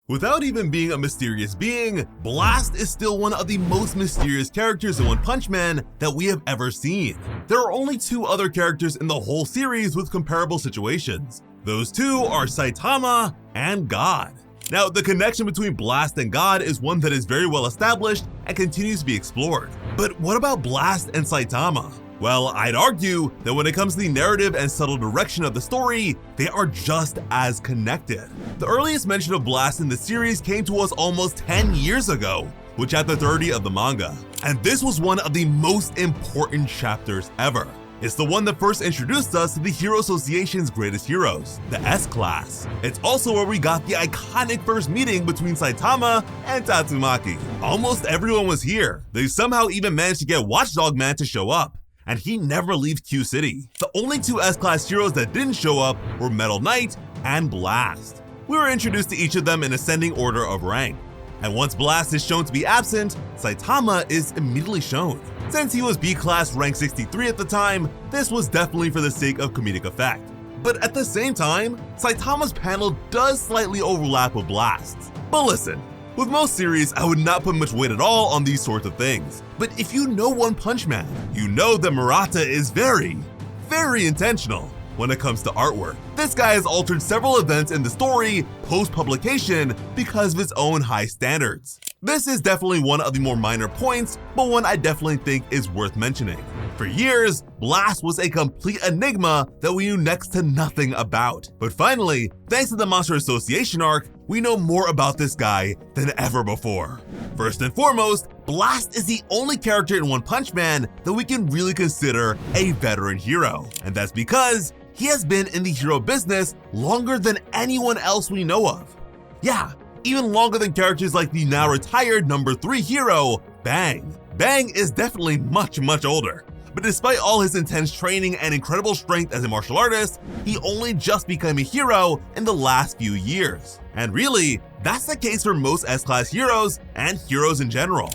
Without even being a mysterious being, Blast is still one of the most mysterious characters in One Punch Man that we have ever seen. There are only two other characters in the whole series with comparable situations. Those two are Saitama and God. Now, the connection between Blast and God is one that is very well established and continues to be explored. But what about Blast and Saitama? Well, I'd argue that when it comes to the narrative and subtle direction of the story, they are just as connected. The earliest mention of Blast in the series came to us almost 10 years ago, with chapter 30 of the manga. And this was one of the most important chapters ever. It's the one that first introduced us to the Hero Association's greatest heroes, the S-Class. It's also where we got the iconic first meeting between Saitama and Tatsumaki. Almost everyone was here. They somehow even managed to get Watchdog Man to show up, and he never leaves Q City. The only two S-Class heroes that didn't show up were Metal Knight and Blast. We were introduced to each of them in ascending order of rank. And once Blast is shown to be absent, Saitama is immediately shown. Since he was B-Class rank 63 at the time, this was definitely for the sake of comedic effect. But at the same time, Saitama's panel does slightly overlap with Blast's. But listen, with most series, I would not put much weight at all on these sorts of things. But if you know One Punch Man, you know that Murata is very intentional when it comes to artwork. This guy has altered several events in the story post-publication because of his own high standards. This is definitely one of the more minor points, but one I definitely think is worth mentioning. For years, Blast was a complete enigma that we knew next to nothing about. But finally, thanks to the Monster Association arc, we know more about this guy than ever before. First and foremost, Blast is the only character in One Punch Man that we can really consider a veteran hero. And that's because he has been in the hero business longer than anyone else we know of. Yeah, even longer than characters like the now retired number 3 hero, Bang. Bang is definitely much older. But despite all his intense training and incredible strength as a martial artist, he only just became a hero in the last few years. And really, that's the case for most S-Class heroes and heroes in general.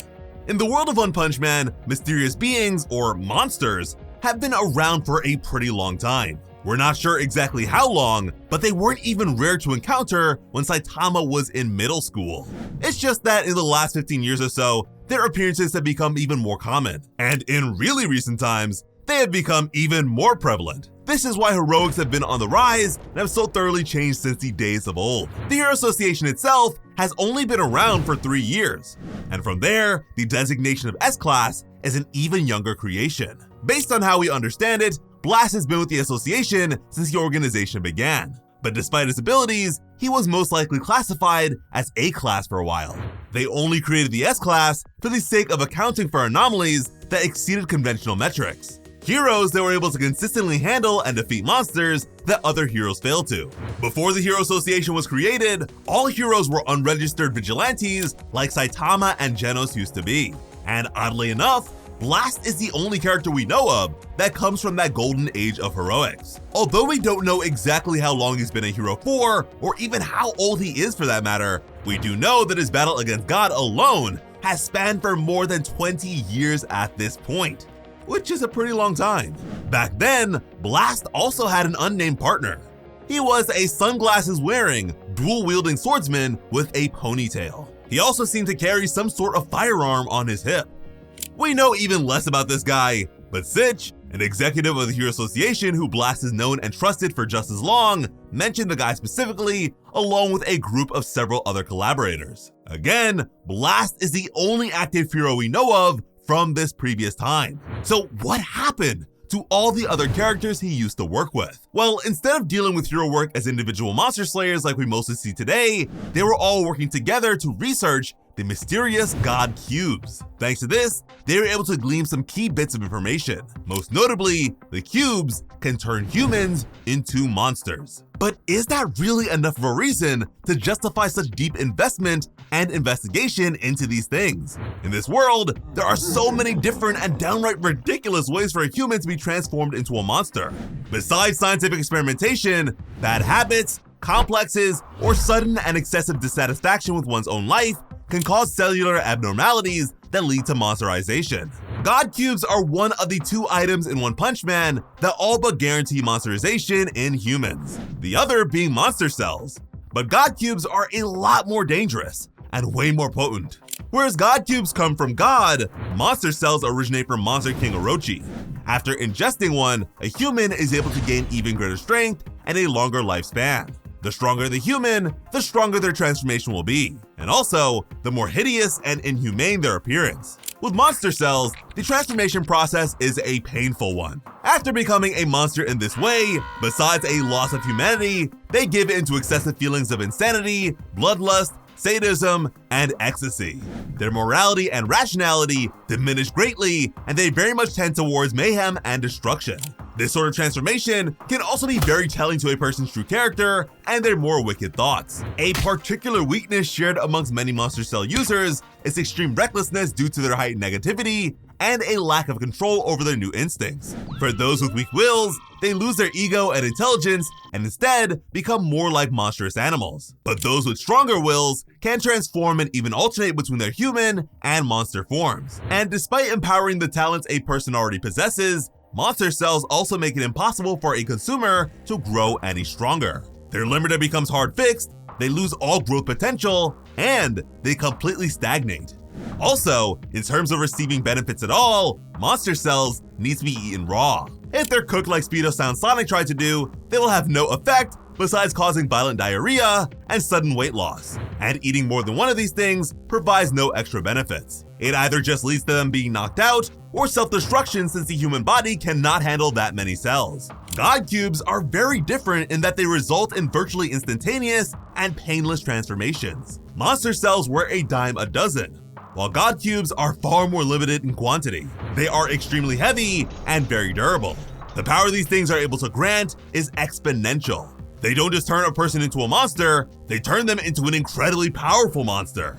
In the world of One Punch Man, mysterious beings, or monsters, have been around for a pretty long time. We're not sure exactly how long, but they weren't even rare to encounter when Saitama was in middle school. It's just that in the last 15 years or so, their appearances have become even more common. And in really recent times, they have become even more prevalent. This is why heroics have been on the rise and have so thoroughly changed since the days of old. The Hero Association itself has only been around for 3 years. And from there, the designation of S-Class is an even younger creation. Based on how we understand it, Blast has been with the association since the organization began. But despite his abilities, he was most likely classified as A-Class for a while. They only created the S-Class for the sake of accounting for anomalies that exceeded conventional metrics. Heroes that were able to consistently handle and defeat monsters that other heroes failed to. Before the Hero Association was created, all heroes were unregistered vigilantes like Saitama and Genos used to be. And oddly enough, Blast is the only character we know of that comes from that golden age of heroics. Although we don't know exactly how long he's been a hero for, or even how old he is for that matter, we do know that his battle against God alone has spanned for more than 20 years at this point, which is a pretty long time. Back then, Blast also had an unnamed partner. He was a sunglasses-wearing, dual-wielding swordsman with a ponytail. He also seemed to carry some sort of firearm on his hip. We know even less about this guy, but Sitch, an executive of the Hero Association who Blast has known and trusted for just as long, mentioned the guy specifically, along with a group of several other collaborators. Again, Blast is the only active hero we know of from this previous time. So what happened to all the other characters he used to work with? Well, instead of dealing with hero work as individual monster slayers like we mostly see today, they were all working together to research the mysterious God cubes. Thanks to this, they were able to glean some key bits of information. Most notably, the cubes can turn humans into monsters. But is that really enough of a reason to justify such deep investment and investigation into these things? In this world, there are so many different and downright ridiculous ways for a human to be transformed into a monster. Besides scientific experimentation, bad habits, complexes, or sudden and excessive dissatisfaction with one's own life can cause cellular abnormalities that lead to monsterization. God cubes are one of the 2 items in One Punch Man that all but guarantee monsterization in humans, the other being monster cells. But God Cubes are a lot more dangerous and way more potent. Whereas God Cubes come from God, monster cells originate from Monster King Orochi. After ingesting one, a human is able to gain even greater strength and a longer lifespan. The stronger the human, the stronger their transformation will be, and also, the more hideous and inhumane their appearance. With monster cells, the transformation process is a painful one. After becoming a monster in this way, besides a loss of humanity, they give in to excessive feelings of insanity, bloodlust, sadism, and ecstasy. Their morality and rationality diminish greatly, and they very much tend towards mayhem and destruction. This sort of transformation can also be very telling to a person's true character and their more wicked thoughts. A particular weakness shared amongst many monster cell users is extreme recklessness due to their heightened negativity and a lack of control over their new instincts. For those with weak wills, they lose their ego and intelligence and instead become more like monstrous animals. But those with stronger wills can transform and even alternate between their human and monster forms. And despite empowering the talents a person already possesses, monster cells also make it impossible for a consumer to grow any stronger. Their limiter becomes hard-fixed, they lose all growth potential, and they completely stagnate. Also, in terms of receiving benefits at all, monster cells need to be eaten raw. If they're cooked like Speedo Sound Sonic tried to do, they will have no effect besides causing violent diarrhea and sudden weight loss. And eating more than one of these things provides no extra benefits. It either just leads to them being knocked out or self-destruction since the human body cannot handle that many cells. God Cubes are very different in that they result in virtually instantaneous and painless transformations. Monster cells were a dime a dozen, while God Cubes are far more limited in quantity. They are extremely heavy and very durable. The power these things are able to grant is exponential. They don't just turn a person into a monster, they turn them into an incredibly powerful monster,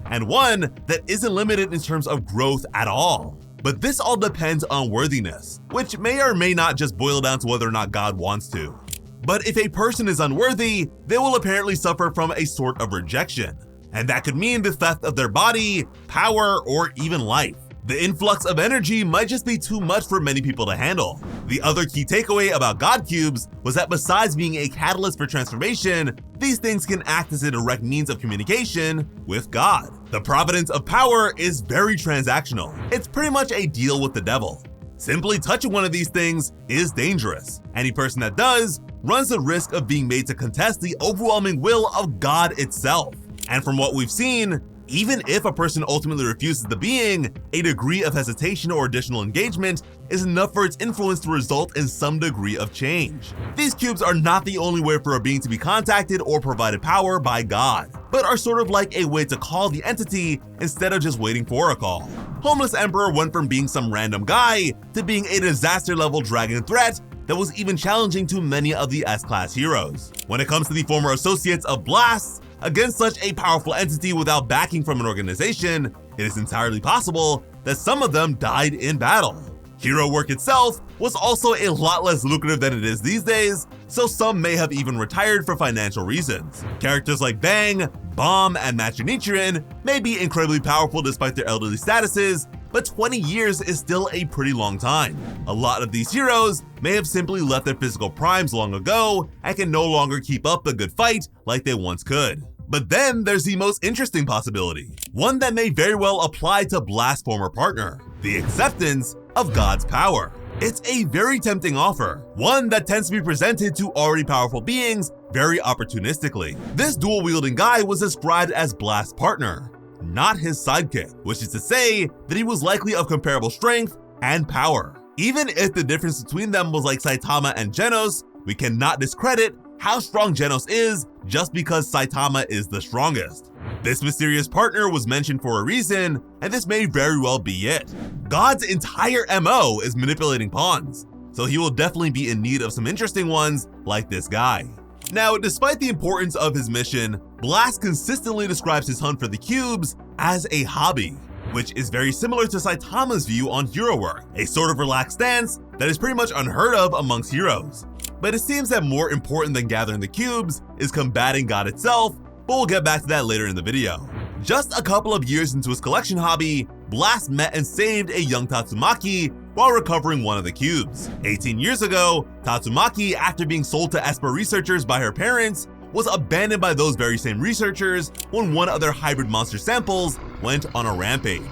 and one that isn't limited in terms of growth at all. But this all depends on worthiness, which may or may not just boil down to whether or not God wants to. But if a person is unworthy, they will apparently suffer from a sort of rejection, and that could mean the theft of their body, power, or even life. The influx of energy might just be too much for many people to handle. The other key takeaway about God Cubes was that besides being a catalyst for transformation, these things can act as a direct means of communication with God. The providence of power is very transactional. It's pretty much a deal with the devil. Simply touching one of these things is dangerous. Any person that does runs the risk of being made to contest the overwhelming will of God itself. And from what we've seen, even if a person ultimately refuses the being, a degree of hesitation or additional engagement is enough for its influence to result in some degree of change. These cubes are not the only way for a being to be contacted or provided power by God, but are sort of like a way to call the entity instead of just waiting for a call. Homeless Emperor went from being some random guy to being a disaster-level dragon threat that was even challenging to many of the S-Class heroes. When it comes to the former associates of Blast, against such a powerful entity without backing from an organization, it is entirely possible that some of them died in battle. Hero work itself was also a lot less lucrative than it is these days, so some may have even retired for financial reasons. Characters like Bang, Bomb, and Machinichirin may be incredibly powerful despite their elderly statuses, but 20 years is still a pretty long time. A lot of these heroes may have simply left their physical primes long ago and can no longer keep up the good fight like they once could. But then there's the most interesting possibility, one that may very well apply to Blast's former partner, the acceptance of God's power. It's a very tempting offer, one that tends to be presented to already powerful beings very opportunistically. This dual-wielding guy was described as Blast's partner, not his sidekick, which is to say that he was likely of comparable strength and power. Even if the difference between them was like Saitama and Genos, we cannot discredit how strong Genos is just because Saitama is the strongest. This mysterious partner was mentioned for a reason, and this may very well be it. God's entire MO is manipulating pawns, so he will definitely be in need of some interesting ones like this guy. Now, despite the importance of his mission, Blast consistently describes his hunt for the cubes as a hobby, which is very similar to Saitama's view on hero work, a sort of relaxed stance that is pretty much unheard of amongst heroes. But it seems that more important than gathering the cubes is combating God itself, but we'll get back to that later in the video. Just a couple of years into his collection hobby, Blast met and saved a young Tatsumaki while recovering one of the cubes. 18 years ago, Tatsumaki, after being sold to Esper researchers by her parents, was abandoned by those very same researchers when one of their hybrid monster samples went on a rampage.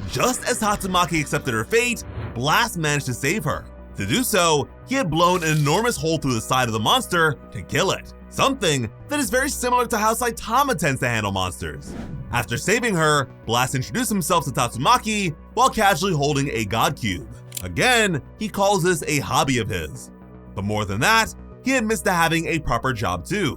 Just as Tatsumaki accepted her fate, Blast managed to save her. To do so, he had blown an enormous hole through the side of the monster to kill it, something that is very similar to how Saitama tends to handle monsters. After saving her, Blast introduced himself to Tatsumaki while casually holding a god cube. Again, he calls this a hobby of his. But more than that, he admits to having a proper job too,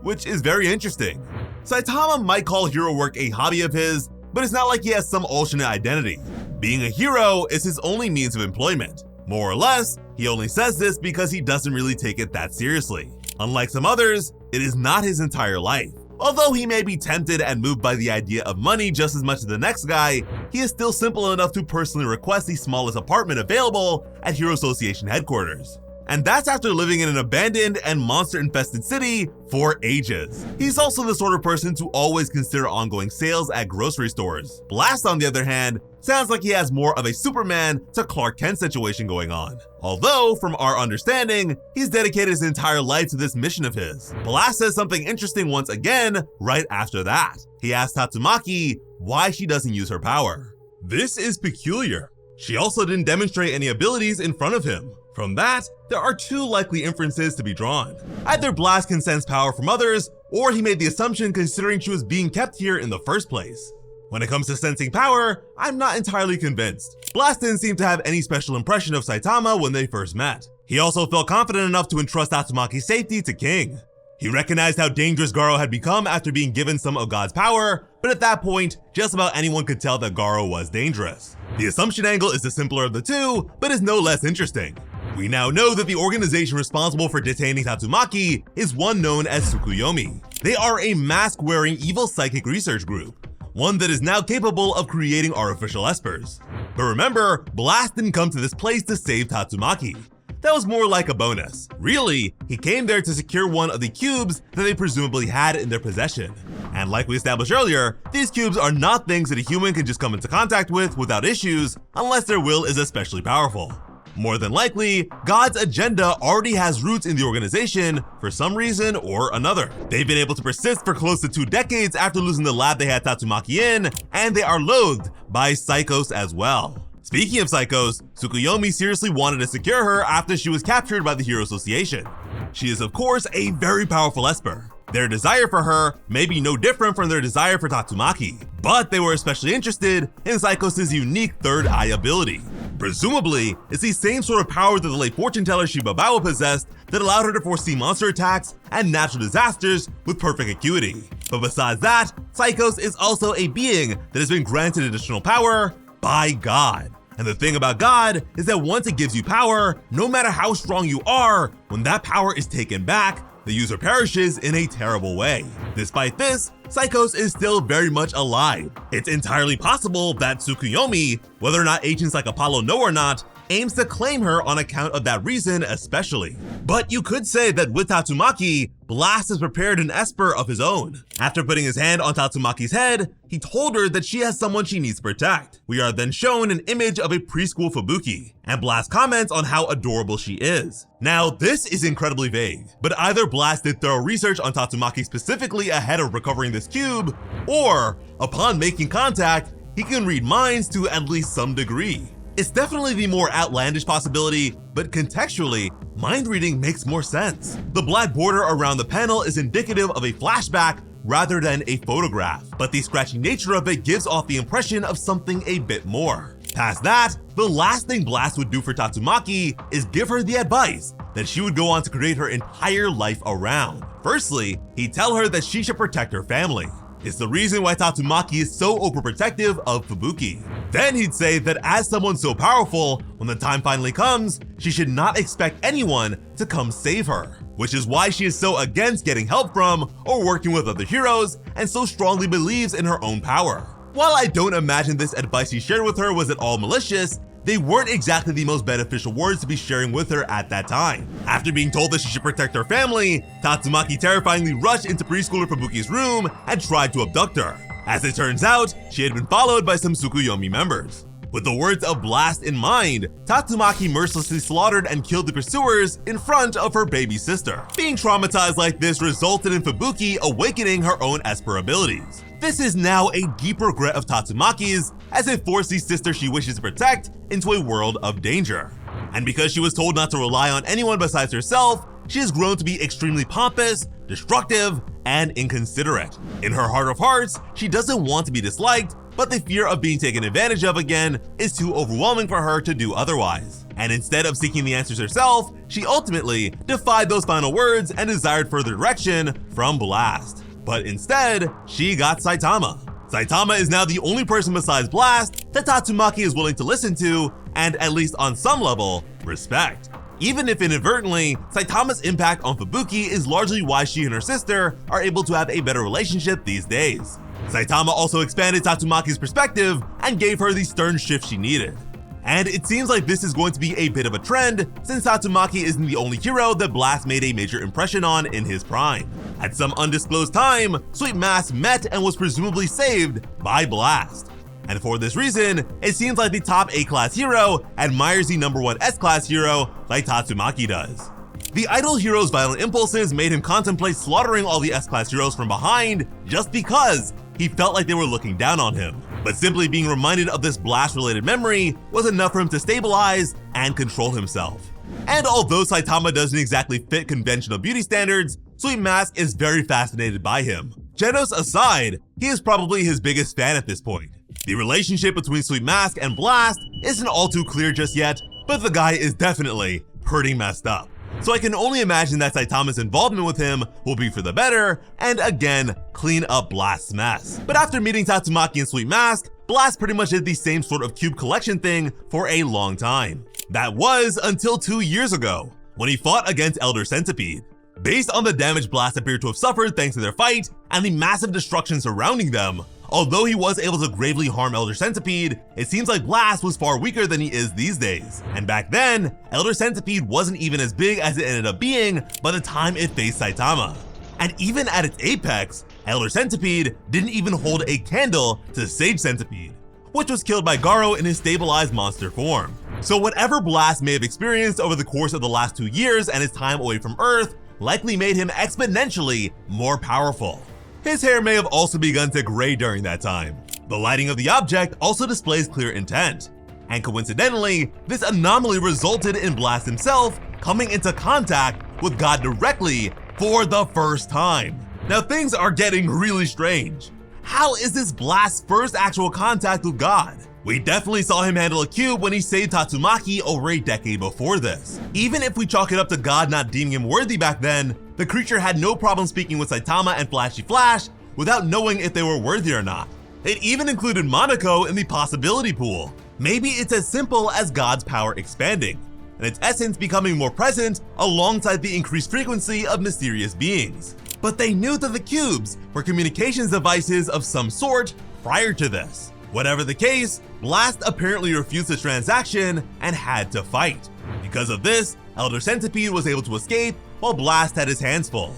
which is very interesting. Saitama might call hero work a hobby of his, but it's not like he has some alternate identity. Being a hero is his only means of employment. More or less, he only says this because he doesn't really take it that seriously. Unlike some others, it is not his entire life. Although he may be tempted and moved by the idea of money just as much as the next guy, he is still simple enough to personally request the smallest apartment available at Hero Association headquarters. And that's after living in an abandoned and monster-infested city for ages. He's also the sort of person to always consider ongoing sales at grocery stores. Blast, on the other hand, sounds like he has more of a Superman to Clark Kent situation going on. Although, from our understanding, he's dedicated his entire life to this mission of his. Blast says something interesting once again right after that. He asks Tatsumaki why she doesn't use her power. This is peculiar. She also didn't demonstrate any abilities in front of him. From that, there are two likely inferences to be drawn. Either Blast can sense power from others, or he made the assumption considering she was being kept here in the first place. When it comes to sensing power, I'm not entirely convinced. Blast didn't seem to have any special impression of Saitama when they first met. He also felt confident enough to entrust Tatsumaki's safety to King. He recognized how dangerous Garo had become after being given some of God's power, but at that point, just about anyone could tell that Garo was dangerous. The assumption angle is the simpler of the two, but is no less interesting. We now know that the organization responsible for detaining Tatsumaki is one known as Tsukuyomi. They are a mask-wearing evil psychic research group, one that is now capable of creating artificial espers. But remember, Blast didn't come to this place to save Tatsumaki. That was more like a bonus. Really, he came there to secure one of the cubes that they presumably had in their possession. And like we established earlier, these cubes are not things that a human can just come into contact with without issues unless their will is especially powerful. More than likely, God's agenda already has roots in the organization for some reason or another. They've been able to persist for close to 2 decades after losing the lab they had Tatsumaki in, and they are loathed by Psychos as well. Speaking of Psychos, Tsukuyomi seriously wanted to secure her after she was captured by the Hero Association. She is of course a very powerful Esper. Their desire for her may be no different from their desire for Tatsumaki, but they were especially interested in Psychos' unique third eye ability. Presumably, it's the same sort of power that the late fortune teller Shibabawa possessed that allowed her to foresee monster attacks and natural disasters with perfect acuity. But besides that, Psychos is also a being that has been granted additional power by God. And the thing about God is that once it gives you power, no matter how strong you are, when that power is taken back, the user perishes in a terrible way. Despite this, Psychos is still very much alive. It's entirely possible that Tsukuyomi, whether or not agents like Apollo know or not, aims to claim her on account of that reason especially. But you could say that with Tatsumaki, Blast has prepared an Esper of his own. After putting his hand on Tatsumaki's head, he told her that she has someone she needs to protect. We are then shown an image of a preschool Fubuki, and Blast comments on how adorable she is. Now, this is incredibly vague, but either Blast did thorough research on Tatsumaki specifically ahead of recovering this cube, or, upon making contact, he can read minds to at least some degree. It's definitely the more outlandish possibility, but contextually, mind reading makes more sense. The black border around the panel is indicative of a flashback rather than a photograph, but the scratchy nature of it gives off the impression of something a bit more. Past that, the last thing Blast would do for Tatsumaki is give her the advice that she would go on to create her entire life around. Firstly, he'd tell her that she should protect her family. It's the reason why Tatsumaki is so overprotective of Fubuki. Then he'd say that as someone so powerful, when the time finally comes, she should not expect anyone to come save her, which is why she is so against getting help from or working with other heroes and so strongly believes in her own power. While I don't imagine this advice he shared with her was at all malicious, they weren't exactly the most beneficial words to be sharing with her at that time. After being told that she should protect her family, Tatsumaki terrifyingly rushed into preschooler Fubuki's room and tried to abduct her. As it turns out, she had been followed by some Tsukuyomi members. With the words of Blast in mind, Tatsumaki mercilessly slaughtered and killed the pursuers in front of her baby sister. Being traumatized like this resulted in Fubuki awakening her own Esper abilities. This is now a deep regret of Tatsumaki's, as it forced the sister she wishes to protect into a world of danger. And because she was told not to rely on anyone besides herself, she has grown to be extremely pompous, destructive, and inconsiderate. In her heart of hearts, she doesn't want to be disliked, but the fear of being taken advantage of again is too overwhelming for her to do otherwise. And instead of seeking the answers herself, she ultimately defied those final words and desired further direction from Blast. But instead, she got Saitama. Saitama is now the only person besides Blast that Tatsumaki is willing to listen to and, at least on some level, respect. Even if inadvertently, Saitama's impact on Fubuki is largely why she and her sister are able to have a better relationship these days. Saitama also expanded Tatsumaki's perspective and gave her the stern shift she needed. And it seems like this is going to be a bit of a trend, since Tatsumaki isn't the only hero that Blast made a major impression on in his prime. At some undisclosed time, Sweet Mask met and was presumably saved by Blast. And for this reason, it seems like the top A-class hero admires the number 1 S-class hero like Tatsumaki does. The idol hero's violent impulses made him contemplate slaughtering all the S-class heroes from behind just because he felt like they were looking down on him. But simply being reminded of this Blast-related memory was enough for him to stabilize and control himself. And although Saitama doesn't exactly fit conventional beauty standards, Sweet Mask is very fascinated by him. Genos aside, he is probably his biggest fan at this point. The relationship between Sweet Mask and Blast isn't all too clear just yet, but the guy is definitely pretty messed up. So I can only imagine that Saitama's involvement with him will be for the better, and again, clean up Blast's mess. But after meeting Tatsumaki and Sweet Mask, Blast pretty much did the same sort of cube collection thing for a long time. That was until 2 years ago, when he fought against Elder Centipede. Based on the damage Blast appeared to have suffered thanks to their fight, and the massive destruction surrounding them, although he was able to gravely harm Elder Centipede, it seems like Blast was far weaker than he is these days. And back then, Elder Centipede wasn't even as big as it ended up being by the time it faced Saitama. And even at its apex, Elder Centipede didn't even hold a candle to Sage Centipede, which was killed by Garo in his stabilized monster form. So whatever Blast may have experienced over the course of the last 2 years and his time away from Earth likely made him exponentially more powerful. His hair may have also begun to gray during that time. The lighting of the object also displays clear intent. And coincidentally, this anomaly resulted in Blast himself coming into contact with God directly for the first time. Now things are getting really strange. How is this Blast's first actual contact with God? We definitely saw him handle a cube when he saved Tatsumaki over a decade before this. Even if we chalk it up to God not deeming him worthy back then, the creature had no problem speaking with Saitama and Flashy Flash without knowing if they were worthy or not. It even included Monaco in the possibility pool. Maybe it's as simple as God's power expanding, and its essence becoming more present alongside the increased frequency of mysterious beings. But they knew that the cubes were communications devices of some sort prior to this. Whatever the case, Blast apparently refused the transaction and had to fight. Because of this, Elder Centipede was able to escape while Blast had his hands full.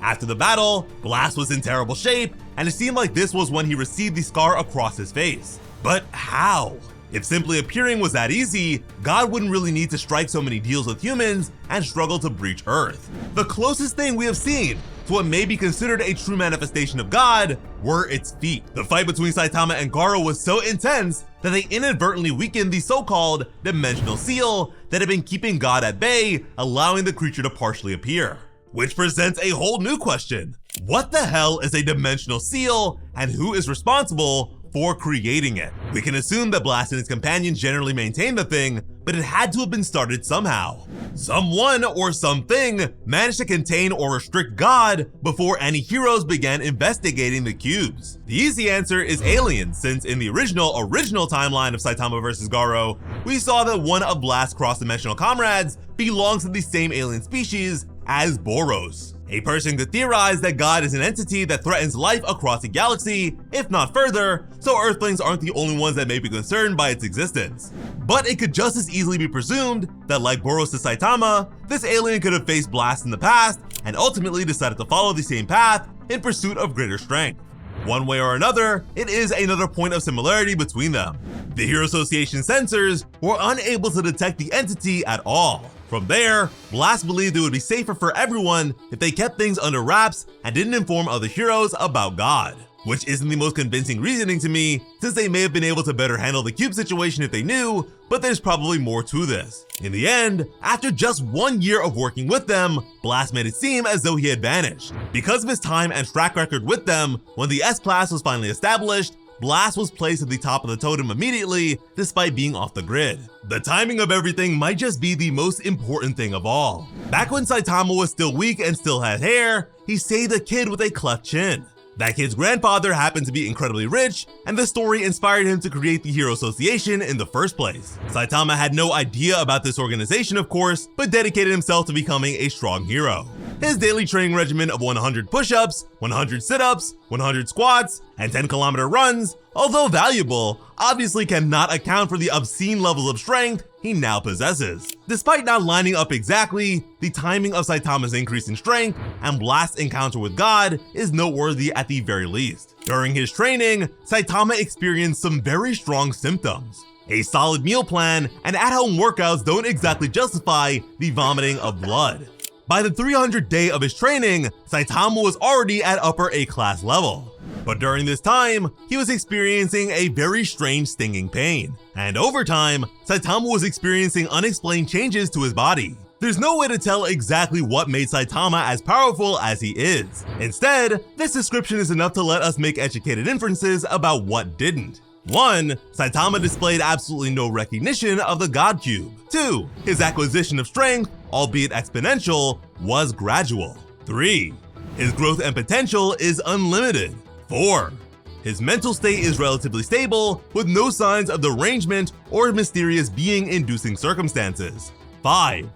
After the battle, Blast was in terrible shape, and it seemed like this was when he received the scar across his face. But how? If simply appearing was that easy, God wouldn't really need to strike so many deals with humans and struggle to breach Earth. The closest thing we have seen to what may be considered a true manifestation of God were its feet. The fight between Saitama and Garo was so intense that they inadvertently weakened the so-called dimensional seal that had been keeping God at bay, allowing the creature to partially appear. Which presents a whole new question. What the hell is a dimensional seal, and who is responsible for creating it? We can assume that Blast and his companions generally maintained the thing, but it had to have been started somehow. Someone or something managed to contain or restrict God before any heroes began investigating the cubes. The easy answer is aliens, since in the original timeline of Saitama vs. Garo, we saw that one of Blast's cross-dimensional comrades belongs to the same alien species as Boros. A person could theorize that God is an entity that threatens life across the galaxy, if not further, so Earthlings aren't the only ones that may be concerned by its existence. But it could just as easily be presumed that, like Boros to Saitama, this alien could have faced Blast in the past and ultimately decided to follow the same path in pursuit of greater strength. One way or another, it is another point of similarity between them. The Hero Association sensors were unable to detect the entity at all. From there, Blast believed it would be safer for everyone if they kept things under wraps and didn't inform other heroes about God. Which isn't the most convincing reasoning to me, since they may have been able to better handle the cube situation if they knew, but there's probably more to this. In the end, after just 1 year of working with them, Blast made it seem as though he had vanished. Because of his time and track record with them, when the S-Class was finally established, Blast was placed at the top of the totem immediately, despite being off the grid. The timing of everything might just be the most important thing of all. Back when Saitama was still weak and still had hair, he saved a kid with a cleft chin. That kid's grandfather happened to be incredibly rich, and the story inspired him to create the Hero Association in the first place. Saitama had no idea about this organization, of course, but dedicated himself to becoming a strong hero. His daily training regimen of 100 push-ups, 100 sit-ups, 100 squats, and 10-kilometer runs, although valuable, obviously cannot account for the obscene levels of strength he now possesses. Despite not lining up exactly, the timing of Saitama's increase in strength and Blast's encounter with God is noteworthy at the very least. During his training, Saitama experienced some very strong symptoms. A solid meal plan and at-home workouts don't exactly justify the vomiting of blood. By the 300th day of his training, Saitama was already at upper A-class level. But during this time, he was experiencing a very strange stinging pain. And over time, Saitama was experiencing unexplained changes to his body. There's no way to tell exactly what made Saitama as powerful as he is. Instead, this description is enough to let us make educated inferences about what didn't. 1. Saitama displayed absolutely no recognition of the God Cube. 2. His acquisition of strength, albeit exponential, was gradual. 3. His growth and potential is unlimited. 4. His mental state is relatively stable, with no signs of derangement or mysterious being-inducing circumstances. 5.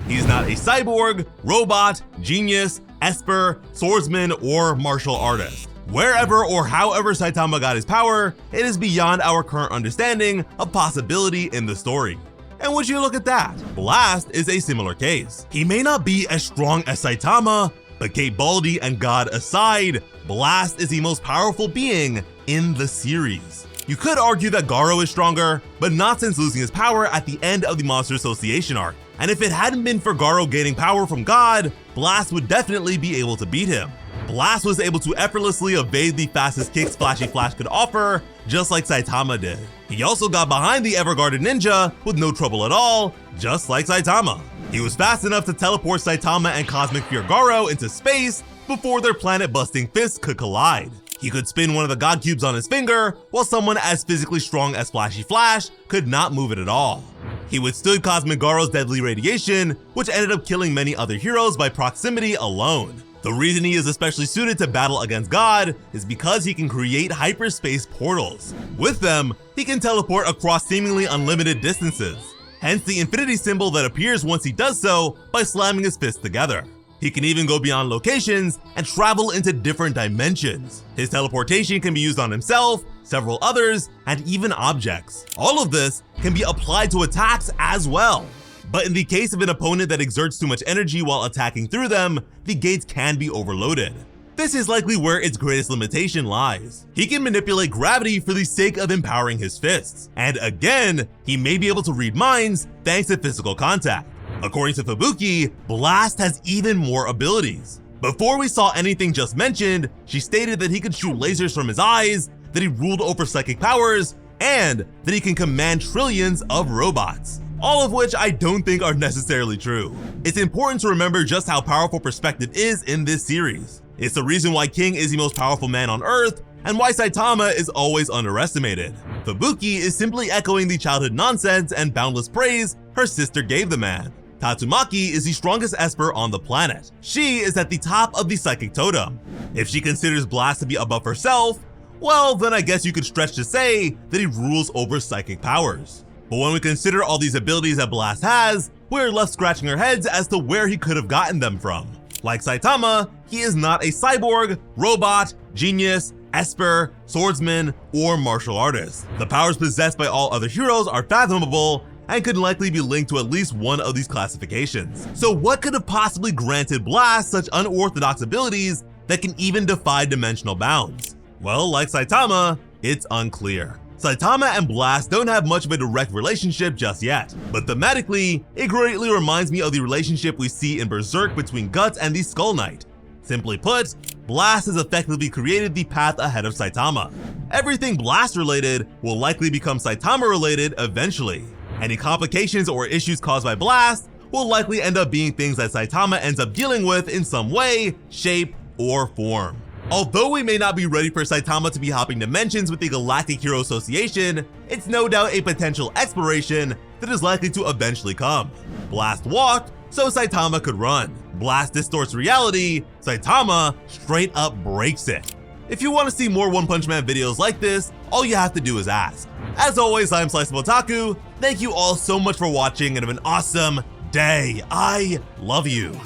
He's not a cyborg, robot, genius, esper, swordsman, or martial artist. Wherever or however Saitama got his power, it is beyond our current understanding of possibility in the story. And would you look at that? Blast is a similar case. He may not be as strong as Saitama, but Kate Baldy and God aside, Blast is the most powerful being in the series. You could argue that Garo is stronger, but not since losing his power at the end of the Monster Association arc. And if it hadn't been for Garo gaining power from God, Blast would definitely be able to beat him. Blast was able to effortlessly evade the fastest kicks Flashy Flash could offer, just like Saitama did. He also got behind the Everguarded Ninja with no trouble at all, just like Saitama. He was fast enough to teleport Saitama and Cosmic Fear Garo into space before their planet-busting fists could collide. He could spin one of the God Cubes on his finger, while someone as physically strong as Flashy Flash could not move it at all. He withstood Cosmic Garo's deadly radiation, which ended up killing many other heroes by proximity alone. The reason he is especially suited to battle against God is because he can create hyperspace portals. With them, he can teleport across seemingly unlimited distances, hence the infinity symbol that appears once he does so by slamming his fists together. He can even go beyond locations and travel into different dimensions. His teleportation can be used on himself, several others, and even objects. All of this can be applied to attacks as well. But in the case of an opponent that exerts too much energy while attacking through them, the gates can be overloaded. This is likely where its greatest limitation lies. He can manipulate gravity for the sake of empowering his fists. And again, he may be able to read minds thanks to physical contact. According to Fubuki, Blast has even more abilities. Before we saw anything just mentioned, she stated that he could shoot lasers from his eyes, that he ruled over psychic powers, and that he can command trillions of robots. All of which I don't think are necessarily true. It's important to remember just how powerful perspective is in this series. It's the reason why King is the most powerful man on Earth, and why Saitama is always underestimated. Fubuki is simply echoing the childhood nonsense and boundless praise her sister gave the man. Tatsumaki is the strongest esper on the planet. She is at the top of the psychic totem. If she considers Blast to be above herself, well, then I guess you could stretch to say that he rules over psychic powers. But when we consider all these abilities that Blast has, we're left scratching our heads as to where he could have gotten them from. Like Saitama, he is not a cyborg, robot, genius, esper, swordsman, or martial artist. The powers possessed by all other heroes are fathomable and could likely be linked to at least one of these classifications. So what could have possibly granted Blast such unorthodox abilities that can even defy dimensional bounds? Well, like Saitama, it's unclear. Saitama and Blast don't have much of a direct relationship just yet, but thematically, it greatly reminds me of the relationship we see in Berserk between Guts and the Skull Knight. Simply put, Blast has effectively created the path ahead of Saitama. Everything Blast related will likely become Saitama related eventually. Any complications or issues caused by Blast will likely end up being things that Saitama ends up dealing with in some way, shape, or form. Although we may not be ready for Saitama to be hopping dimensions with the Galactic Hero Association, it's no doubt a potential exploration that is likely to eventually come. Blast walked, so Saitama could run. Blast distorts reality, Saitama straight up breaks it. If you want to see more One Punch Man videos like this, all you have to do is ask. As always, I'm Slice of Otaku. Thank you all so much for watching and have an awesome day. I love you.